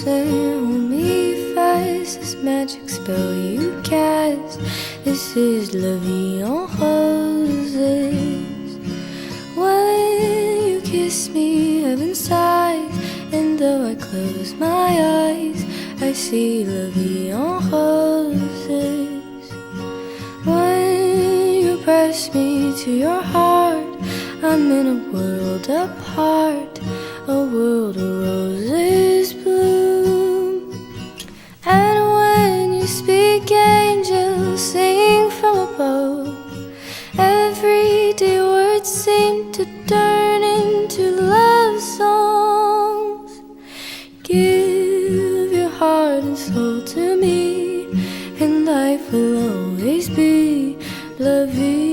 listen, hold me fast. This magic spell you cast, this is La Vie en Roses. When you kiss me, heaven sighs, and though I close my eyes, I see La Vie en Roses. When you press me to your heart, I'm in a world apart, a world of roses bloom. And when you speak, angels sing from above. Everyday words seem to turn into love songs. Give your heart and soul to me, and life will always be La Vie